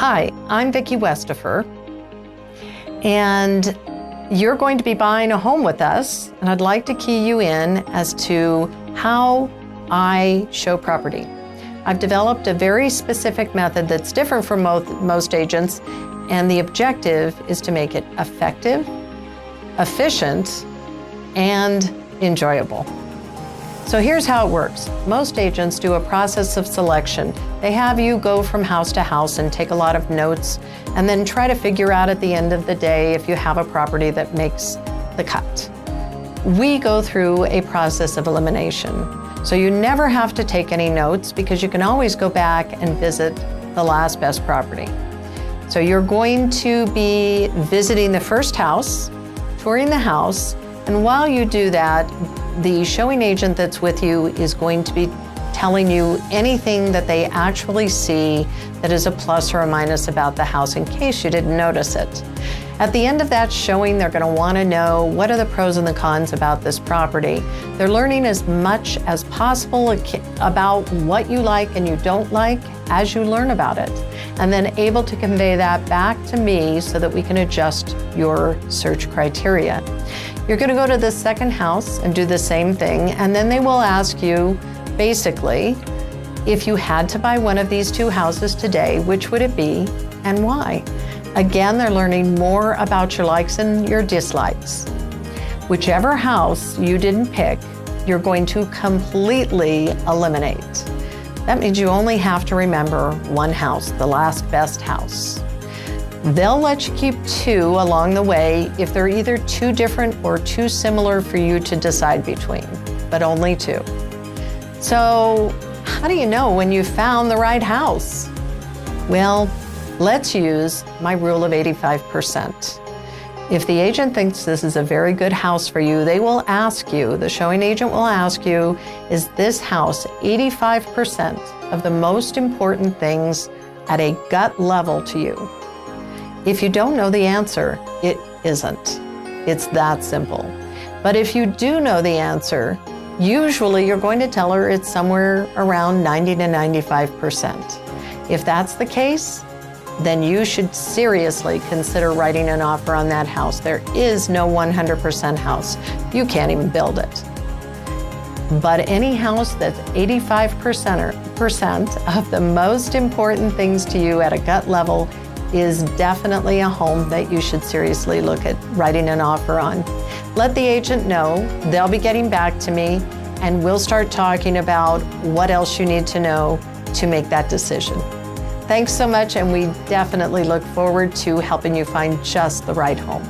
Hi, I'm Vicki Westapher, and you're going to be buying a home with us, and I'd like to key you in as to how I show property. I've developed a very specific method that's different from most agents, and the objective is to make it effective, efficient, and enjoyable. So here's how it works. Most agents do a process of selection. They have you go from house to house and take a lot of notes and then try to figure out at the end of the day if you have a property that makes the cut. We go through a process of elimination. So you never have to take any notes because you can always go back and visit the last best property. So you're going to be visiting the first house, touring the house, and while you do that, the showing agent that's with you is going to be telling you anything that they actually see that is a plus or a minus about the house in case you didn't notice it. At the end of that showing, they're going to want to know what are the pros and the cons about this property. They're learning as much as possible about what you like and you don't like as you learn about it, and then able to convey that back to me so that we can adjust your search criteria. You're going to go to the second house and do the same thing, and then they will ask you, basically, if you had to buy one of these two houses today, which would it be and why? Again, they're learning more about your likes and your dislikes. Whichever house you didn't pick, you're going to completely eliminate. That means you only have to remember one house, the last best house. They'll let you keep two along the way if they're either too different or too similar for you to decide between, but only two. So how do you know when you found the right house? Well, let's use my rule of 85%. If the agent thinks this is a very good house for you, they will ask you, the showing agent will ask you, is this house 85% of the most important things at a gut level to you? If you don't know the answer, it isn't. It's that simple. But if you do know the answer, usually you're going to tell her it's somewhere around 90 to 95%. If that's the case, then you should seriously consider writing an offer on that house. There is no 100% house. You can't even build it. But any house that's 85% of the most important things to you at a gut level is definitely a home that you should seriously look at writing an offer on. Let the agent know. They'll be getting back to me, and we'll start talking about what else you need to know to make that decision. Thanks so much, and we definitely look forward to helping you find just the right home.